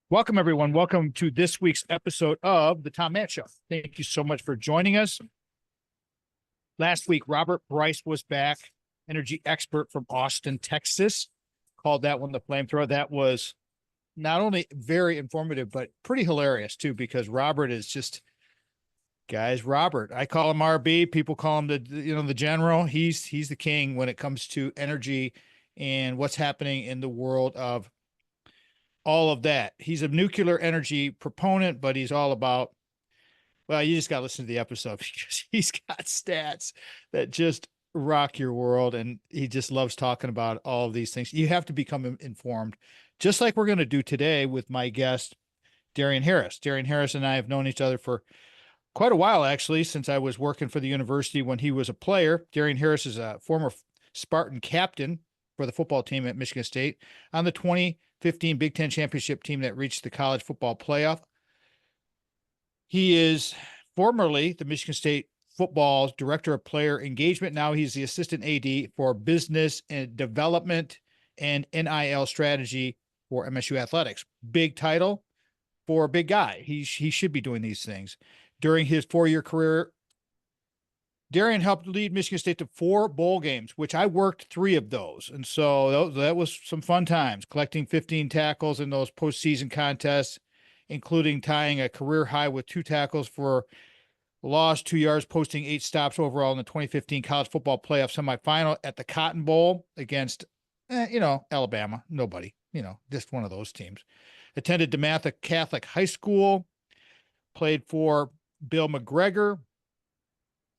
Welcome, everyone. Welcome to this week's episode of the Tom Matt Show. Thank you so much for joining us. Last week, Robert Bryce was back, energy expert from Austin, Texas. Called that one the flamethrower. That was not only very informative, but pretty hilarious, too, because Robert is just, guys, Robert. I call him RB. People call him the general. He's the king when it comes to energy and what's happening in the world of all of that. He's a nuclear energy proponent, but he's all about, well, you just got to listen to the episode because he's got stats that just rock your world. And he just loves talking about all of these things. You have to become informed, just like we're going to do today with my guest, Darien Harris. Darien Harris and I have known each other for quite a while, actually, since I was working for the university when he was a player. Darien Harris is a former Spartan captain for the football team at Michigan State on the 2015 Big Ten championship team that reached the college football playoff. He is formerly the Michigan State football director of player engagement. Now he's the assistant AD for business and development and NIL strategy for MSU athletics. Big title for a big guy. He should be doing these things. During his 4-year career, Darien helped lead Michigan State to 4 bowl games, which I worked 3 of those. And so that was some fun times, collecting 15 tackles in those postseason contests, including tying a career high with 2 tackles for loss, 2 yards, posting 8 stops overall in the 2015 college football playoff semifinal at the Cotton Bowl against, Alabama. Nobody, just one of those teams. Attended DeMatha Catholic High School, played for Bill McGregor.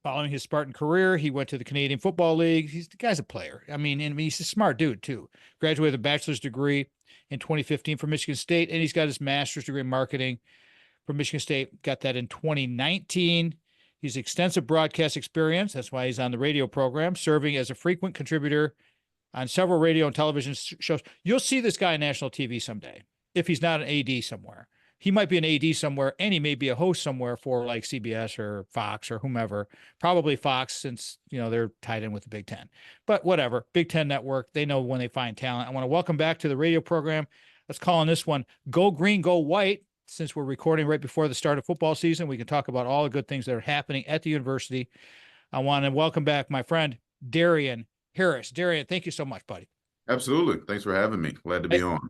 Following his Spartan career, he went to the Canadian Football League. The guy's a player. I mean, he's a smart dude, too. Graduated with a bachelor's degree in 2015 from Michigan State, and he's got his master's degree in marketing from Michigan State. Got that in 2019. He's extensive broadcast experience. That's why he's on the radio program, serving as a frequent contributor on several radio and television shows. You'll see this guy on national TV someday, if he's not an AD somewhere. He might be an AD somewhere, and he may be a host somewhere for like CBS or Fox or whomever. Probably Fox, since they're tied in with the Big Ten. But whatever, Big Ten Network, they know when they find talent. I want to welcome back to the radio program. Let's call on this one "Go Green, Go White." Since we're recording right before the start of football season, we can talk about all the good things that are happening at the university. I want to welcome back my friend Darien Harris. Darien, thank you so much, buddy. Absolutely. Thanks for having me. Glad to be on.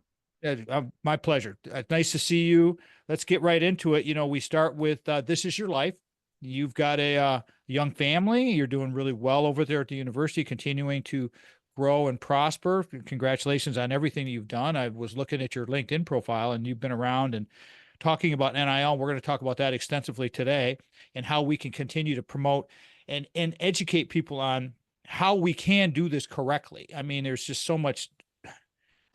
My pleasure. Nice to see you. Let's get right into it. We start with this is your life. You've got a young family. You're doing really well over there at the university, continuing to grow and prosper. Congratulations on everything you've done. I was looking at your LinkedIn profile, and you've been around and talking about NIL. We're going to talk about that extensively today and how we can continue to promote and educate people on how we can do this correctly. I mean, there's just so much,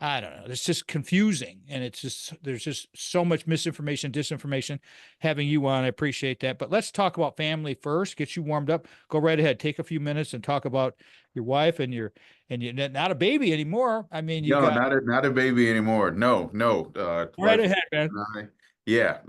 I don't know. It's just confusing, and there's just so much misinformation, disinformation. Having you on, I appreciate that. But let's talk about family first. Get you warmed up. Go right ahead. Take a few minutes and talk about your wife and you're not a baby anymore. I mean, not a baby anymore. No. Right ahead, man.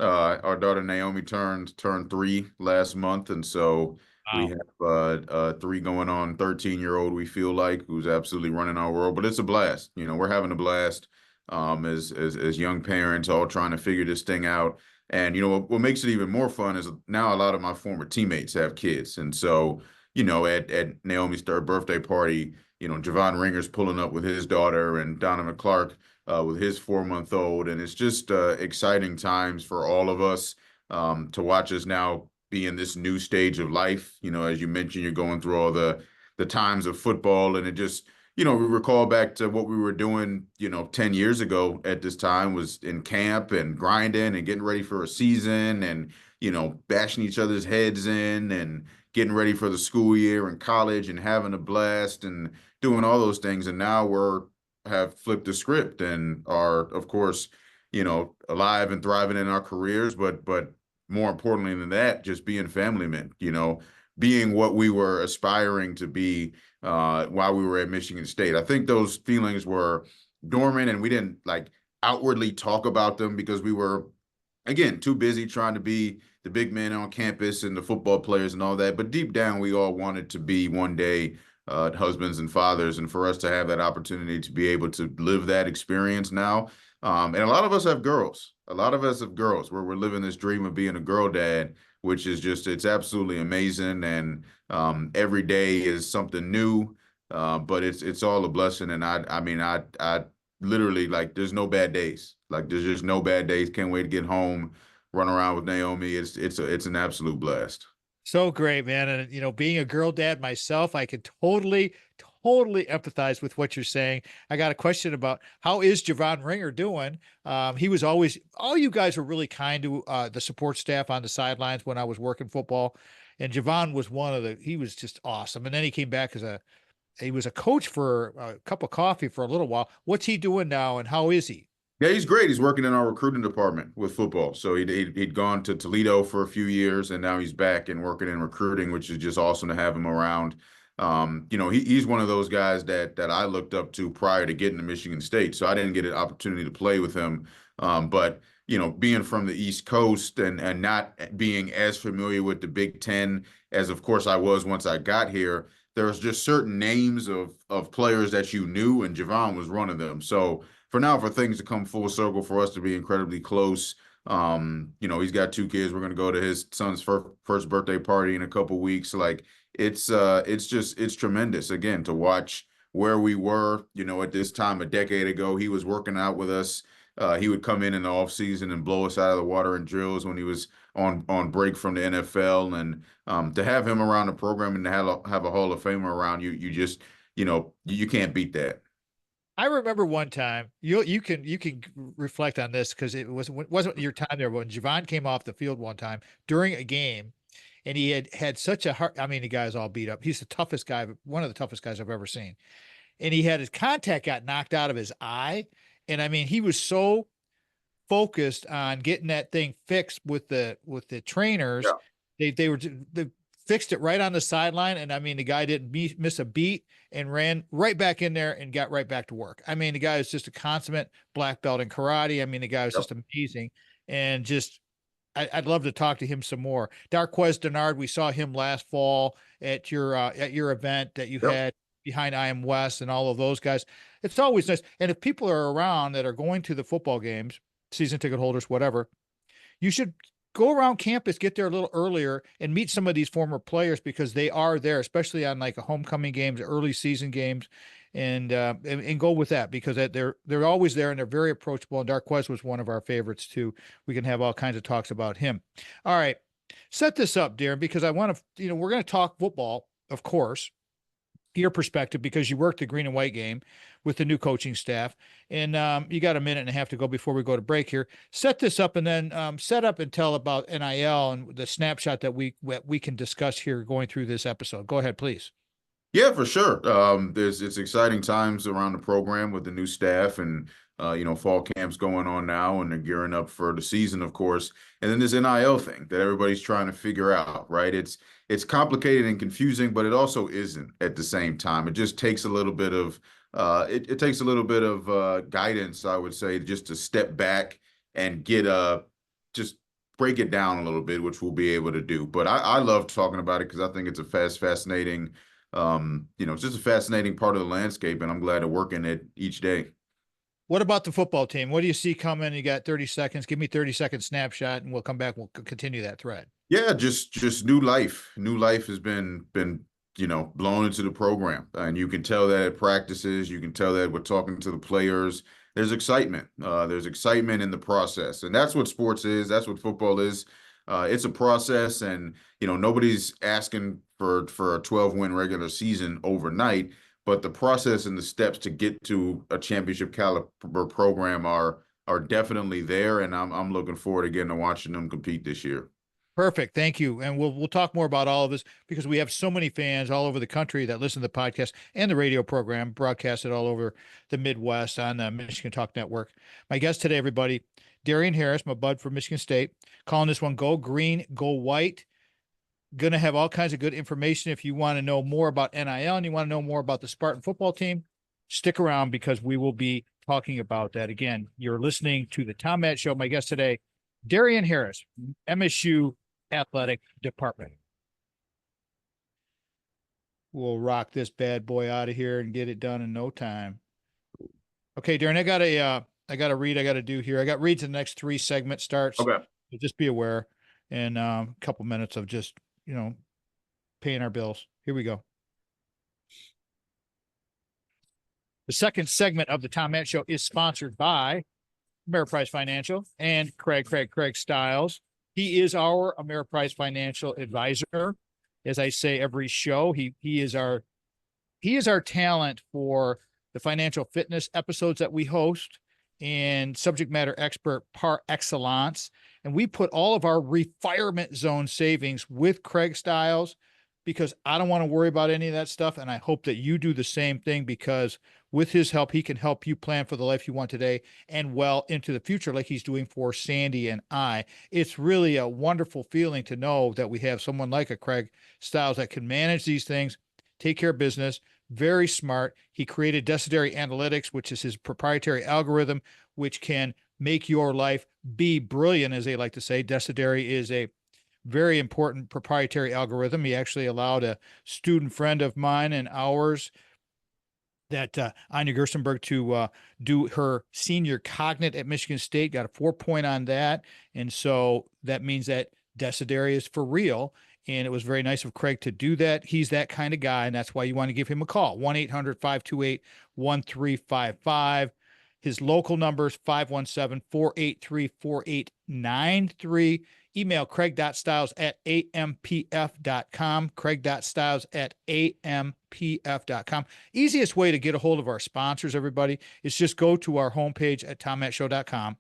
Our daughter Naomi turned 3 last month, and so we have 3 going on 13-year-old. We feel like, who's absolutely running our world, but it's a blast. We're having a blast as young parents, all trying to figure this thing out. And what makes it even more fun is now a lot of my former teammates have kids, and so at Naomi's 3rd birthday party, Javon Ringer's pulling up with his daughter, and Donovan Clark with his 4-month-old, and it's just exciting times for all of us to watch us now be in this new stage of life. As you mentioned, you're going through all the times of football, and it just, we recall back to what we were doing, 10 years ago at this time, was in camp and grinding and getting ready for a season and, bashing each other's heads in and getting ready for the school year and college and having a blast and doing all those things. And now have flipped the script and are, of course, alive and thriving in our careers, but more importantly than that, just being family men, being what we were aspiring to be while we were at Michigan State. I think those feelings were dormant, and we didn't outwardly talk about them because we were, again, too busy trying to be the big men on campus and the football players and all that. But deep down, we all wanted to be one day husbands and fathers, and for us to have that opportunity to be able to live that experience now. And a lot of us have girls. A lot of us have girls where we're living this dream of being a girl dad, which is just, it's absolutely amazing. And every day is something new. But it's all a blessing. And I mean, I literally, like, there's no bad days. Like, there's just no bad days. Can't wait to get home, run around with Naomi. It's an absolute blast. So great, man. And, being a girl dad myself, I can totally empathize with what you're saying. I got a question about how is Javon Ringer doing? He was always, all you guys were really kind to the support staff on the sidelines when I was working football. And Javon was he was just awesome. And then he came back he was a coach for a cup of coffee for a little while. What's he doing now and how is he? Yeah, he's great. He's working in our recruiting department with football. So he'd gone to Toledo for a few years, and now he's back and working in recruiting, which is just awesome to have him around. He's one of those guys that I looked up to prior to getting to Michigan State. So I didn't get an opportunity to play with him. But being from the East Coast and not being as familiar with the Big Ten as, of course, I was once I got here, there was just certain names of players that you knew, and Javon was one of them. So for things to come full circle, for us to be incredibly close. He's got two kids. We're gonna go to his son's first birthday party in a couple weeks. Like, it's tremendous again to watch where we were. At this time a decade ago, he was working out with us. He would come in the off season and blow us out of the water in drills when he was on break from the NFL. And to have him around the program and to have a Hall of Famer around you, you can't beat that. I remember one time you can reflect on this because wasn't your time there when Javon came off the field one time during a game and he had such a heart. I mean, the guy's all beat up. He's the toughest guy, one of the toughest guys I've ever seen. And he had his contact got knocked out of his eye. And I mean, he was so focused on getting that thing fixed with the trainers. Yeah. They fixed it right on the sideline. And I mean, the guy didn't miss a beat and ran right back in there and got right back to work. I mean, the guy is just a consummate black belt in karate. I mean, the guy was just amazing. And just, I'd love to talk to him some more. Darquez Denard, we saw him last fall at your event that you had behind I Am West and all of those guys. It's always nice. And if people are around that are going to the football games, season ticket holders, whatever, you should go around campus, get there a little earlier and meet some of these former players because they are there, especially on like a homecoming games, early season games, and go with that because they're always there and they're very approachable. And Darquez was one of our favorites too. We can have all kinds of talks about him. All right, set this up, Darren, because I want to, we're going to talk football, of course, your perspective because you worked the green and white game with the new coaching staff and you got a minute and a half to go before we go to break here. Set this up and then set up and tell about NIL and the snapshot that we can discuss here going through this episode. Go ahead, please. Yeah, for sure. It's exciting times around the program with the new staff and fall camps going on now and they're gearing up for the season, of course. And then this NIL thing that everybody's trying to figure out, right? It's complicated and confusing, but it also isn't at the same time. It just takes a little bit of it takes a little bit of guidance, I would say, just to step back and just break it down a little bit, which we'll be able to do. But I love talking about it because I think it's a fascinating it's just a fascinating part of the landscape, and I'm glad to work in it each day. What about the football team? What do you see coming? You got 30 seconds. Give me 30-second snapshot and we'll come back. We'll continue that thread. Yeah, just new life. New life has been blown into the program. And you can tell that at practices, you can tell that we're talking to the players. There's excitement. There's excitement in the process. And that's what sports is. That's what football is. It's a process, and nobody's asking for a 12-win regular season overnight, but the process and the steps to get to a championship caliber program are definitely there, and I'm looking forward again to watching them compete this year. Perfect. Thank you. And we'll talk more about all of this because we have so many fans all over the country that listen to the podcast and the radio program broadcasted all over the Midwest on the Michigan Talk Network. My guest today, everybody, Darien Harris, my bud from Michigan State, calling this one Go Green, Go White. Going to have all kinds of good information. If you want to know more about NIL and you want to know more about the Spartan football team, stick around because we will be talking about that. Again, you're listening to the Tom Matt Show. My guest today, Darien Harris, MSU Athletic Department. we'll rock this bad boy out of here and get it done in no time. Okay, Darren, I got a read I got to do here. I got reads in the next 3 segment starts. Okay. So just be aware. And a couple minutes of just, paying our bills. Here we go. The second segment of the Tom Matt Show is sponsored by Ameriprise Financial and Craig Stiles. He is our Ameriprise Financial advisor. As I say every show, he is our talent for the financial fitness episodes that we host and subject matter expert par excellence. And we put all of our retirement zone savings with Craig Stiles because I don't want to worry about any of that stuff. And I hope that you do the same thing, because with his help, he can help you plan for the life you want today and well into the future, like he's doing for Sandy and I. It's really a wonderful feeling to know that we have someone like a Craig Stiles that can manage these things, take care of business. Very smart. He created Decideri Analytics, which is his proprietary algorithm, which can make your life be brilliant, as they like to say. Decideri is a very important proprietary algorithm. He actually allowed a student friend of mine and ours, that Anya Gerstenberg, to do her senior cognate at Michigan State, got a 4 on that. And so that means that Decideri is for real. And it was very nice of Craig to do that. He's that kind of guy, and that's why you want to give him a call, 1-800-528-1355. His local number is 517-483-4893. Email craig.stiles@ampf.com, craig.stiles@ampf.com. Easiest way to get a hold of our sponsors, everybody, is just go to our homepage at tommattshow.com.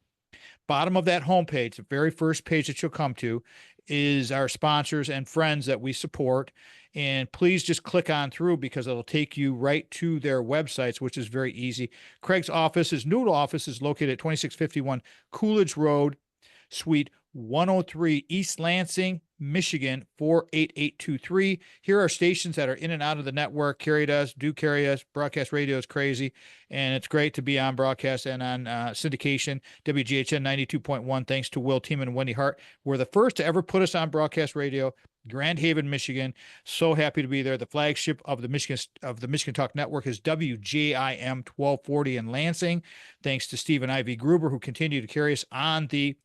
Bottom of that homepage, the very first page that you'll come to, is our sponsors and friends that we support. And please just click on through, because it'll take you right to their websites, which is very easy. Craig's office, his new office, is located at 2651 Coolidge Road, Suite 103, East Lansing, Michigan, 48823. Here are stations that are in and out of the network, carry us. Broadcast radio is crazy, and it's great to be on broadcast and on syndication. WGHN 92.1, thanks to Will Tiemann and Wendy Hart. We're the first to ever put us on broadcast radio. Grand Haven, Michigan. So happy to be there. The flagship of the Michigan Talk Network is WJIM 1240 in Lansing. Thanks to Steve and Ivy Gruber, who continue to carry us on the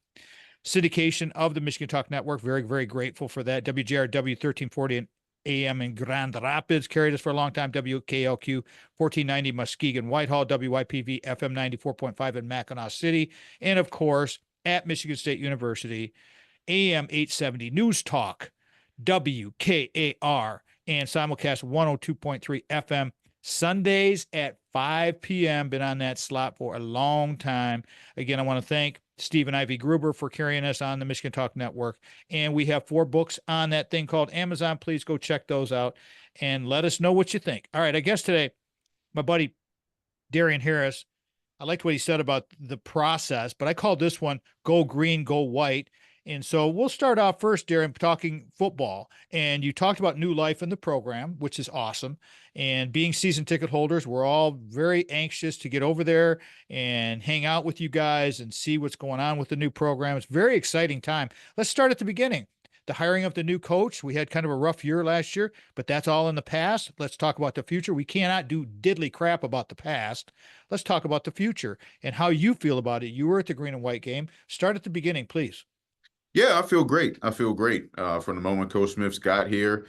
syndication of the Michigan Talk Network. Very, very grateful for that. WJRW 1340 AM in Grand Rapids carried us for a long time. WKLQ 1490 Muskegon Whitehall. WYPV FM 94.5 in Mackinac City. And of course, at Michigan State University, AM 870 News Talk, WKAR, and simulcast 102.3 FM Sundays at 5 p.m. Been on that slot for a long time. Again, I want to thank Steve and Ivy Gruber for carrying us on the Michigan Talk Network. And we have 4 books on that thing called Amazon. Please go check those out and let us know what you think. All right, I guess today, my buddy Darien Harris, I liked what he said about the process, but I called this one Go Green, Go White. And so we'll start off first, Darren, talking football. And you talked about new life in the program, which is awesome. And being season ticket holders, we're all very anxious to get over there and hang out with you guys and see what's going on with the new program. It's a very exciting time. Let's start at the beginning. The hiring of the new coach. We had kind of a rough year last year, but that's all in the past. Let's talk about the future. We cannot do diddly crap about the past. Let's talk about the future and how you feel about it. You were at the green and white game. Start at the beginning, please. Yeah, I feel great. From the moment Coach Smith's got here,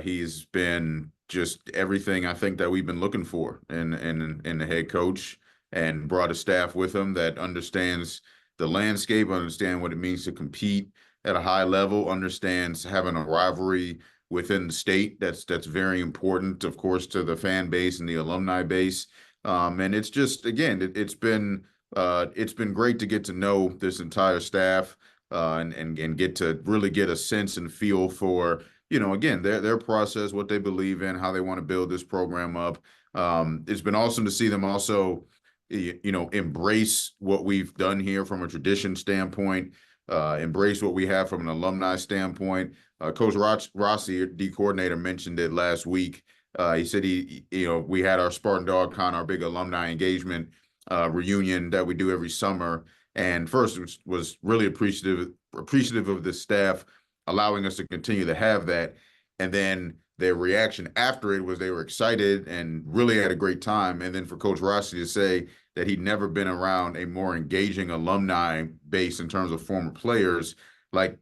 he's been just everything I think that we've been looking for in the head coach, and brought a staff with him that understands the landscape, understand what it means to compete at a high level, understands having a rivalry within the state. That's very important, of course, to the fan base and the alumni base. And it's just, again, it's been great to get to know this entire staff. And get to really get a sense and feel for, again, their process, what they believe in, how they want to build this program up. It's been awesome to see them also, embrace what we've done here from a tradition standpoint, embrace what we have from an alumni standpoint. Coach Rossi, D coordinator, mentioned it last week. He said we had our Spartan Dog Con, our big alumni engagement reunion that we do every summer. And first, was really appreciative of the staff allowing us to continue to have that. And then their reaction after it was they were excited and really had a great time. And then for Coach Rossi to say that he'd never been around a more engaging alumni base in terms of former players, like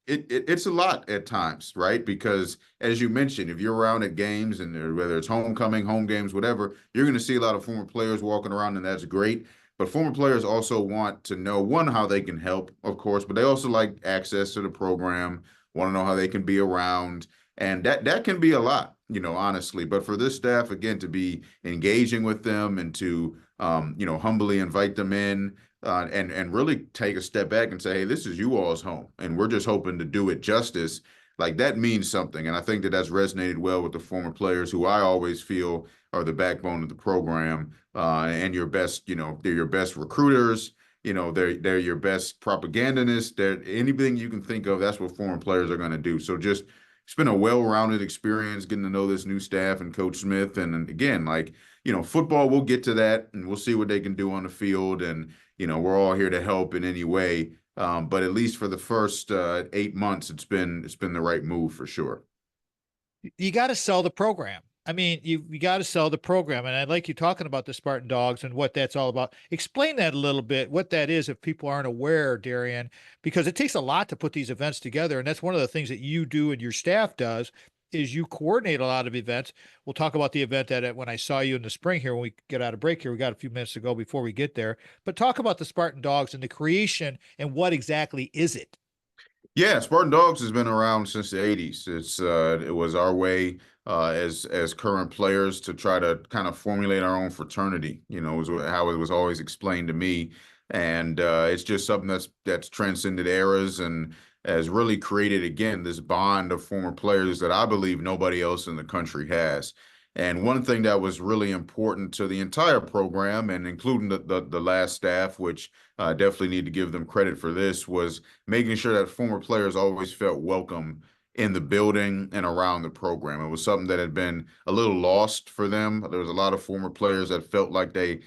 it's a lot at times, right? Because as you mentioned, if you're around at games and whether it's homecoming, home games, whatever, you're going to see a lot of former players walking around, and that's great. But former players also want to know, one, how they can help, of course, but they also like access to the program, want to know how they can be around. And that can be a lot, honestly. But for this staff, again, to be engaging with them and to, humbly invite them in, and really take a step back and say, hey, this is you all's home, and we're just hoping to do it justice. Like, that means something. And I think that that's resonated well with the former players, who I always feel are the backbone of the program, and your best, they're your best recruiters. They're your best propagandists. They're anything you can think of. That's what former players are going to do. So just, it's been a well-rounded experience getting to know this new staff and Coach Smith. And again, like, football, we'll get to that and we'll see what they can do on the field. And, we're all here to help in any way. But at least for the first 8 months, it's been the right move for sure. You got to sell the program. I mean, you got to sell the program. And I'd like you talking about the Spartan Dogs and what that's all about. Explain that a little bit, what that is, if people aren't aware, Darien, because it takes a lot to put these events together. And that's one of the things that you do and your staff does, is you coordinate a lot of events. We'll talk about the event that when I saw you in the spring here, when we get out of break here, we got a few minutes to go before we get there, but talk about the Spartan Dogs and the creation and what exactly is it? Yeah, Spartan Dogs has been around since the 80s. It was our way, as current players, to try to kind of formulate our own fraternity. Was how it was always explained to me. And it's just something that's transcended eras and has really created, again, this bond of former players that I believe nobody else in the country has. And one thing that was really important to the entire program, and including the last staff, which definitely need to give them credit for this, was making sure that former players always felt welcome in the building and around the program. It was something that had been a little lost for them. There was a lot of former players that felt like they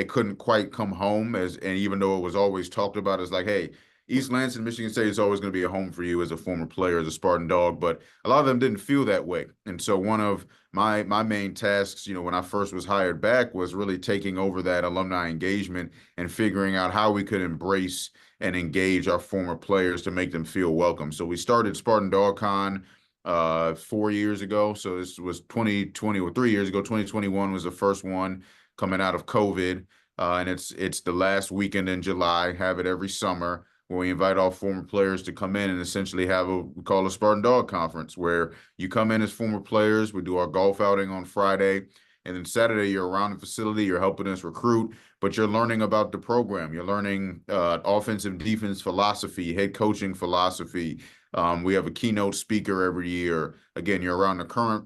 couldn't quite come home, and even though it was always talked about as like, hey, East Lansing, Michigan State is always going to be a home for you as a former player, as a Spartan Dog, but a lot of them didn't feel that way. And so one of my main tasks, when I first was hired back, was really taking over that alumni engagement and figuring out how we could embrace and engage our former players to make them feel welcome. So we started Spartan Dog Con 4 years ago. So this was 2020, or 3 years ago. 2021 was the first one coming out of COVID. And it's the last weekend in July. Have it every summer, where we invite all former players to come in and essentially have we call a Spartan Dog Conference, where you come in as former players. We do our golf outing on Friday, and then Saturday you're around the facility, you're helping us recruit, but you're learning about the program. You're learning offensive defense philosophy, head coaching philosophy. We have a keynote speaker every year. Again, you're around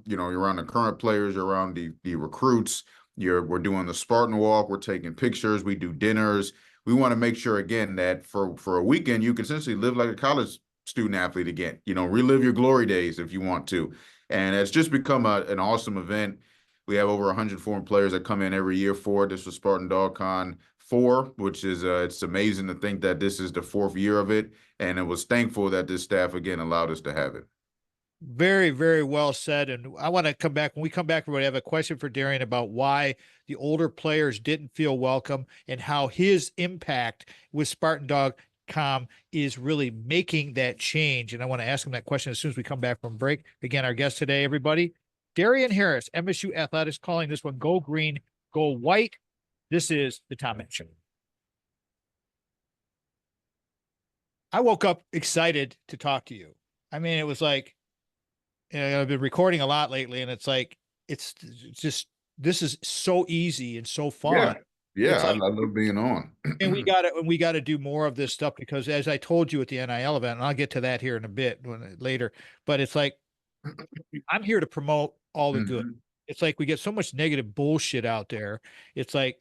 you're around the current players, you're around the recruits. We're doing the Spartan walk, we're taking pictures, we do dinners. We want to make sure, again, that for a weekend, you can essentially live like a college student athlete again, relive your glory days if you want to. And it's just become an awesome event. We have over 100 foreign players that come in every year for it. This was Spartan Dog Con 4, which is, it's amazing to think that this is the 4th year of it. And it was thankful that this staff, again, allowed us to have it. Very, very well said. And I want to come back. When we come back, everybody, I have a question for Darien about why the older players didn't feel welcome and how his impact with Spartan Dog Com is really making that change. And I want to ask him that question as soon as we come back from break. Again, our guest today, everybody, Darien Harris, MSU Athletics, calling this one Go Green, Go White. This is the Tom Mention. I woke up excited to talk to you. I mean, it was like, I've been recording a lot lately, and it's like, it's just, this is so easy and so fun. Yeah, Like, I love being on. and we got to do more of this stuff, because as I told you at the NIL event, and I'll get to that here in a bit later, but it's like, I'm here to promote all the good. It's like we get so much negative bullshit out there. It's like,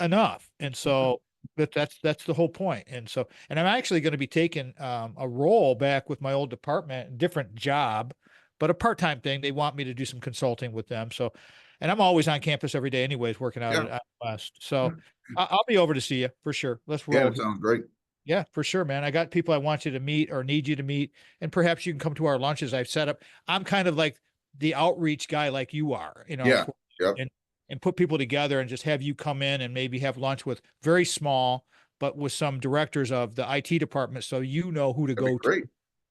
enough. And so that's the whole point. And so, and I'm actually going to be taking a role back with my old department, different job, but a part-time thing. They want me to do some consulting with them. So, and I'm always on campus every day anyways, working out at West. So I'll be over to see you for sure. Let's roll. Yeah, that sounds great. Yeah, for sure, man. I got people I want you to meet or need you to meet, and perhaps you can come to our lunches I've set up. I'm kind of like the outreach guy like you are, Yeah. Yep. and put people together and just have you come in and maybe have lunch with very small, but with some directors of the IT department, so you know who to That'd be go to. great.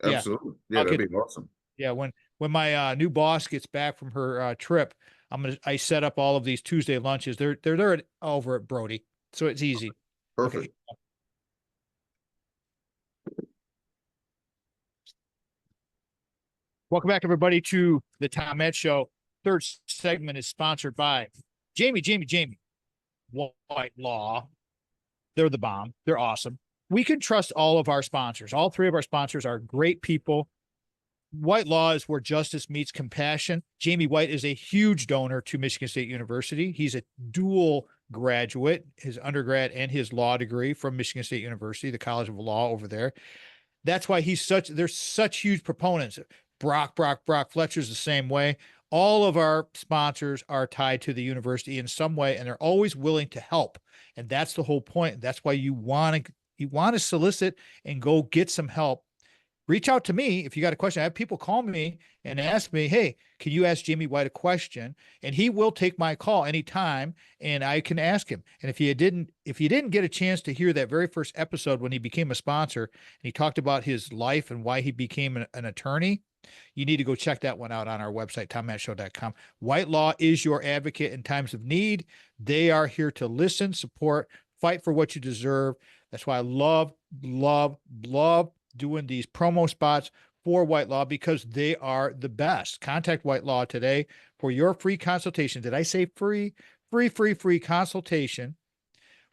Yeah, Absolutely. Yeah, I'll that'd get be awesome. yeah, when my new boss gets back from her trip, I set up all of these Tuesday lunches. They're there over at Brody, so it's easy. Okay. Perfect. Welcome back, everybody, to the Tom Ed Show. Third segment is sponsored by Jamie White Law. They're the bomb. They're awesome. We can trust all of our sponsors. All three of our sponsors are great people. White Law is where justice meets compassion. Jamie White is a huge donor to Michigan State University. He's a dual graduate, his undergrad and his law degree from Michigan State University, the College of Law over there. That's why there's such huge proponents. Brock Fletcher's the same way. All of our sponsors are tied to the university in some way, and they're always willing to help. And that's the whole point. That's why you want to solicit and go get some help. Reach out to me if you got a question. I have people call me and ask me, hey, can you ask Jamie White a question? And he will take my call anytime and I can ask him. And if you didn't get a chance to hear that very first episode when he became a sponsor and he talked about his life and why he became an attorney, you need to go check that one out on our website, tommattshow.com. White Law is your advocate in times of need. They are here to listen, support, fight for what you deserve. That's why I love doing these promo spots for White Law, because they are the best. Contact White Law today for your free consultation. Did I say free consultation?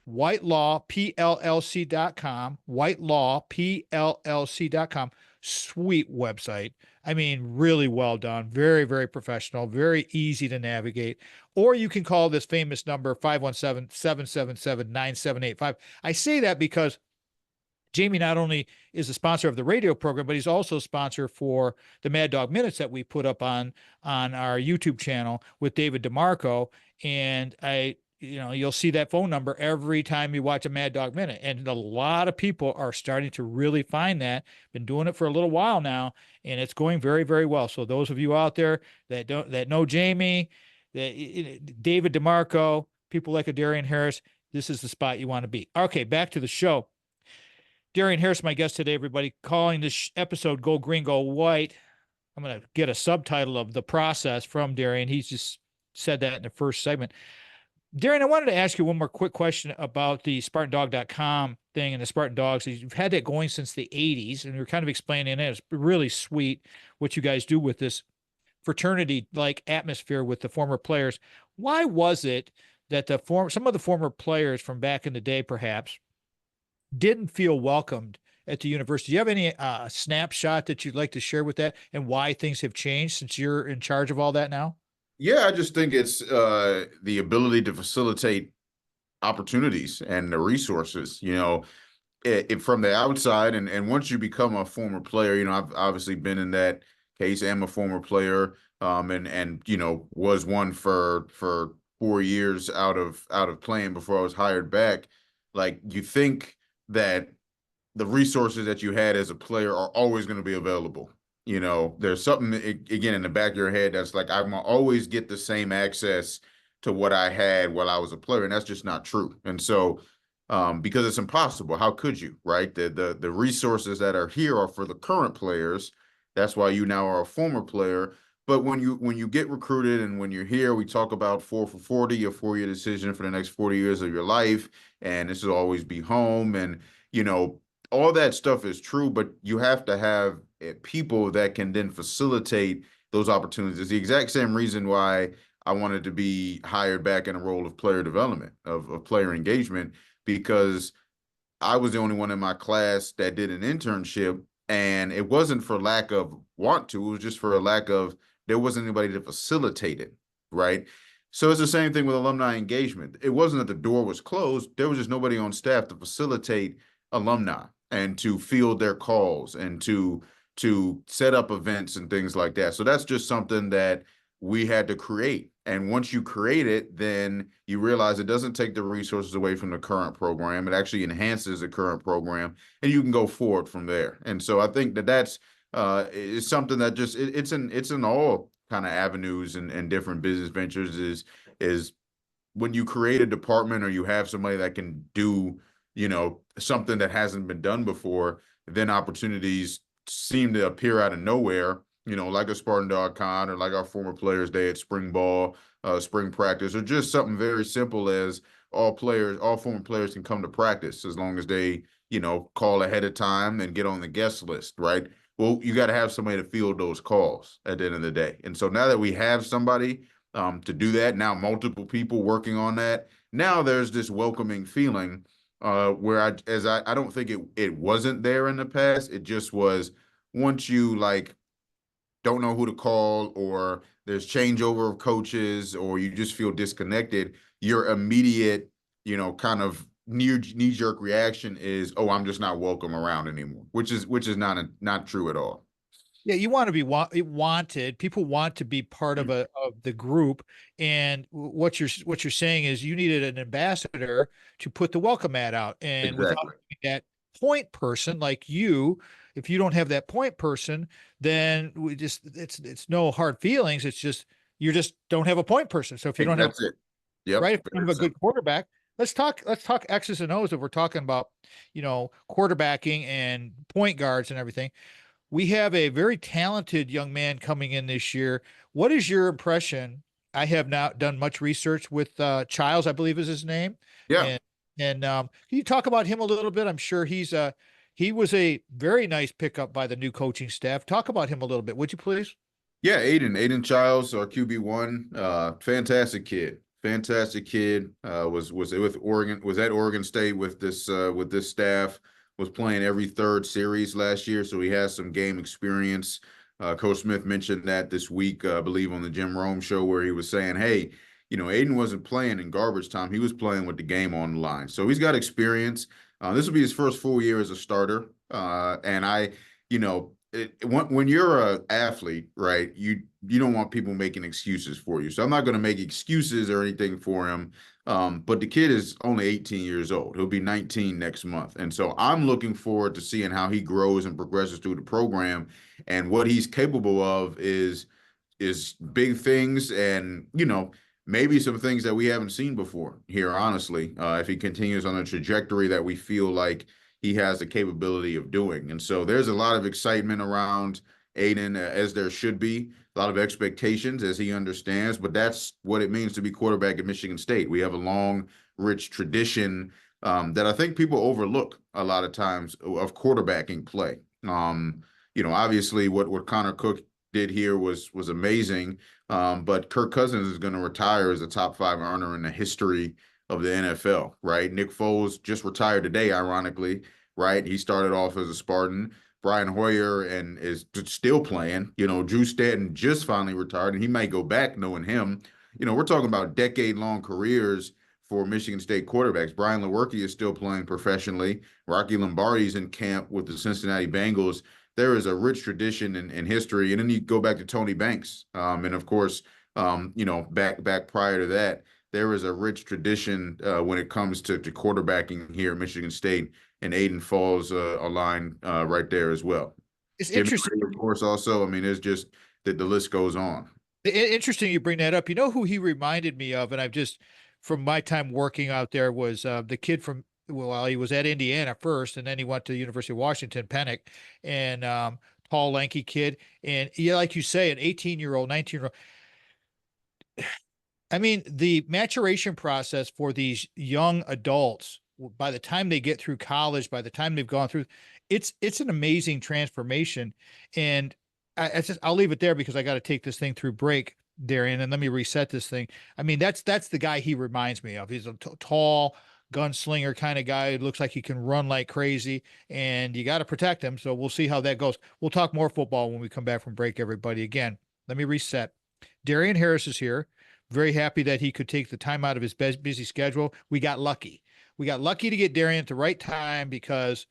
WhiteLawPLLC.com, WhiteLawPLLC.com. Sweet website. I mean, really well done. Very, very professional, very easy to navigate. Or you can call this famous number, 517-777-9785. I say that because Jamie not only is a sponsor of the radio program, but he's also a sponsor for the Mad Dog Minutes that we put up on our YouTube channel with David DeMarco. And you'll see that phone number every time you watch a Mad Dog Minute. And a lot of people are starting to really find that. Been doing it for a little while now, and it's going very, very well. So those of you out there that know Jamie, David DeMarco, people like a Darien Harris, this is the spot you want to be. Okay, back to the show. Darien Harris, my guest today, everybody, calling this episode Go Green, Go White. I'm going to get a subtitle of the process from Darien. He's just said that in the first segment. Darien, I wanted to ask you one more quick question about the SpartanDog.com thing and the Spartan Dogs. You've had that going since the 80s, and you're kind of explaining it. It's really sweet what you guys do with this fraternity-like atmosphere with the former players. Why was it that some of the former players from back in the day, perhaps, didn't feel welcomed at the university? Do you have any snapshot that you'd like to share with that and why things have changed since you're in charge of all that now? Yeah, I just think it's the ability to facilitate opportunities and the resources, from the outside. And once you become a former player, I've obviously been in that case. I'm a former player, and was one for 4 years out of playing before I was hired back. Like, you think that the resources that you had as a player are always going to be available. There's something, again, in the back of your head that's like, I'm going to always get the same access to what I had while I was a player. And that's just not true. And so, because it's impossible, how could you, right? The resources that are here are for the current players. That's why you now are a former player. But when you get recruited and when you're here, we talk about 4 for 40, your 4-year decision for the next 40 years of your life. And this will always be home. And, all that stuff is true, but you have to have people that can then facilitate those opportunities. It's the exact same reason why I wanted to be hired back in a role of player development, of player engagement, because I was the only one in my class that did an internship, and it wasn't for lack of want to, it was just for a lack of, there wasn't anybody to facilitate it, right? So it's the same thing with alumni engagement. It wasn't that the door was closed, there was just nobody on staff to facilitate alumni and to field their calls and to set up events and things like that. So that's just something that we had to create. And once you create it, then you realize it doesn't take the resources away from the current program. It actually enhances the current program, and you can go forward from there. And so I think that's is something that just it's in all kind of avenues and different business ventures is when you create a department or you have somebody that can do, something that hasn't been done before, then opportunities seem to appear out of nowhere, like a Spartan Dog Con or like our former players day at spring ball, spring practice, or just something very simple as all former players can come to practice as long as they, call ahead of time and get on the guest list, right? Well, you got to have somebody to field those calls at the end of the day. And so now that we have somebody to do that, now multiple people working on that, now there's this welcoming feeling where I don't think it wasn't there in the past. It just was once you like don't know who to call or there's changeover of coaches or you just feel disconnected, your immediate, kind of knee-jerk reaction is, oh, I'm just not welcome around anymore, which is not true at all. Yeah, you want to be wanted. People want to be part of the group, and what you're saying is you needed an ambassador to put the welcome mat out, and without Exactly. that point person like you, if you don't have that point person, then it's no hard feelings. It's just you just don't have a point person. So if you don't have That's it. Yep. right, if you don't Very have a good simple. quarterback, let's talk X's and O's if we're talking about quarterbacking and point guards and everything. We have a very talented young man coming in this year. What is your impression? I have not done much research with Childs, I believe is his name. Yeah. And can you talk about him a little bit? I'm sure he was a very nice pickup by the new coaching staff. Talk about him a little bit, would you please? Yeah, Aiden Childs, our QB1, fantastic kid. Fantastic kid. Was with Oregon, was at Oregon State with this staff, was playing every third series last year, so he has some game experience. Coach Smith mentioned that this week, I believe, on the Jim Rome show, where he was saying, hey, Aiden wasn't playing in garbage time. He was playing with the game on the line. So he's got experience. This will be his first full year as a starter. And when you're an athlete, right, you don't want people making excuses for you. So I'm not going to make excuses or anything for him. But the kid is only 18 years old. He'll be 19 next month. And so I'm looking forward to seeing how he grows and progresses through the program. And what he's capable of is big things and, maybe some things that we haven't seen before here, honestly, if he continues on a trajectory that we feel like he has the capability of doing. And so there's a lot of excitement around Aiden, as there should be, a lot of expectations as he understands, but that's what it means to be quarterback at Michigan State. We have a long, rich tradition that I think people overlook a lot of times of quarterbacking play. Obviously what Connor Cook did here was amazing. But Kirk Cousins is going to retire as a top 5 earner in the history of the NFL, right? Nick Foles just retired today, ironically, right? He started off as a Spartan. Brian Hoyer and is still playing. Drew Stanton just finally retired, and he might go back, knowing him. We're talking about decade-long careers for Michigan State quarterbacks. Brian Lewerke is still playing professionally. Rocky Lombardi's in camp with the Cincinnati Bengals. There is a rich tradition in history. And then you go back to Tony Banks. And of course, back prior to that, there is a rich tradition when it comes to quarterbacking here at Michigan State, and Aiden falls a line right there as well. It's Jimmy interesting. Ray, of course, also. I mean, it's just that the list goes on. Interesting you bring that up. You know who he reminded me of, and I've just from my time working out there was the kid from well, he was at Indiana first, and then he went to the University of Washington, Pennick, and tall, lanky kid, and yeah, like you say, an 18-year-old, 19-year-old. I mean, the maturation process for these young adults, by the time they get through college, by the time they've gone through, it's an amazing transformation. And I'll leave it there because I got to take this thing through break, Darien, and let me reset this thing. I mean, that's the guy he reminds me of. He's a tall gunslinger kind of guy. It looks like he can run like crazy, and you got to protect him. So we'll see how that goes. We'll talk more football when we come back from break, everybody. Again, let me reset. Darien Harris is here. Very happy that he could take the time out of his busy schedule. We got lucky. We got lucky to get Darien at the right time because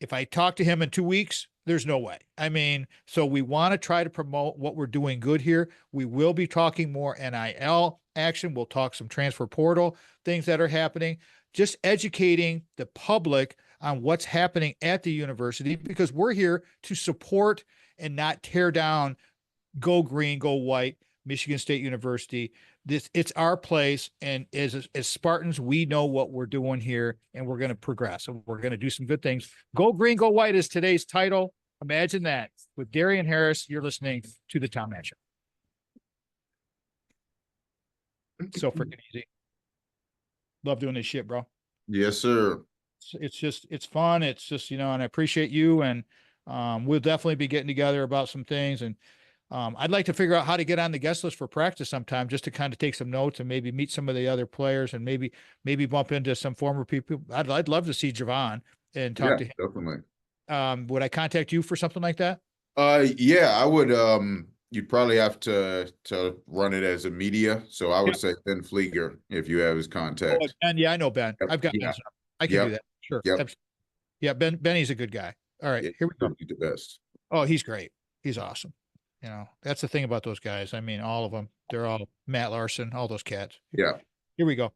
if I talk to him in 2 weeks, there's no way. I mean, so we want to try to promote what we're doing good here. We will be talking more NIL action. We'll talk some transfer portal things that are happening, just educating the public on what's happening at the university because we're here to support and not tear down go green, go white, Michigan State University. It's our place. And as Spartans, we know what we're doing here, and we're going to progress, and we're going to do some good things. Go green, go white is today's title. Imagine that. With Darien Harris, you're listening to the Tom Match Show. So freaking easy. Love doing this shit, bro. Yes, sir. It's fun. It's just, and I appreciate you. And we'll definitely be getting together about some things. And I'd like to figure out how to get on the guest list for practice sometime, just to kind of take some notes and maybe meet some of the other players, and maybe bump into some former people. I'd love to see Javon and talk to him. Definitely. Would I contact you for something like that? Yeah, I would. You'd probably have to run it as a media. So I would say Ben Flieger if you have his contact. Oh, Ben, yeah, I know Ben. Yep. I've got Yeah. Ben's number. I can do that. Sure. Yep. Yeah, Benny's a good guy. All right, here we go. He's the best. Oh, he's great. He's awesome. That's the thing about those guys. I mean, all of them. They're all Matt Larson, all those cats. Yeah. Here we go.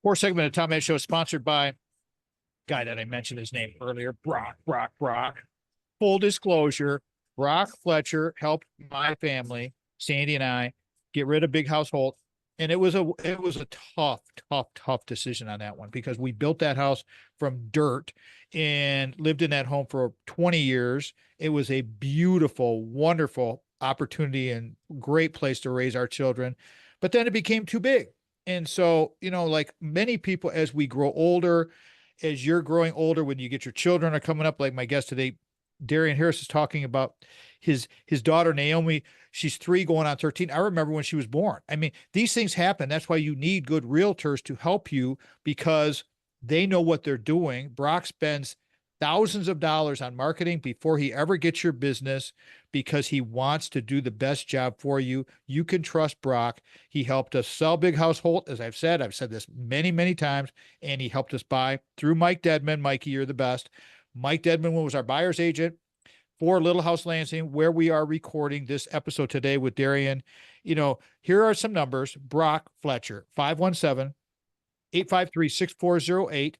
Fourth segment of Tom Match Show, sponsored by guy that I mentioned his name earlier, Brock. Full disclosure, Brock Fletcher helped my family, Sandy and I, get rid of Big House Holt. And it was a tough decision on that one, because we built that house from dirt and lived in that home for 20 years. It was a beautiful, wonderful opportunity and great place to raise our children. But then it became too big. And so, like many people, as we grow older, as you're growing older, when you get your children are coming up, like my guest today, Darien Harris, is talking about his daughter, Naomi. She's 3 going on 13. I remember when she was born. I mean, these things happen. That's why you need good realtors to help you, because they know what they're doing. Brock spends thousands of dollars on marketing before he ever gets your business, because he wants to do the best job for you. You can trust Brock. He helped us sell Big House Holt. As I've said this many, many times, and he helped us buy through Mike Dedman. Mikey, you're the best. Mike Dedman was our buyer's agent for Little House Lansing, where we are recording this episode today with Darien. Here are some numbers. Brock Fletcher, 517-853-6408.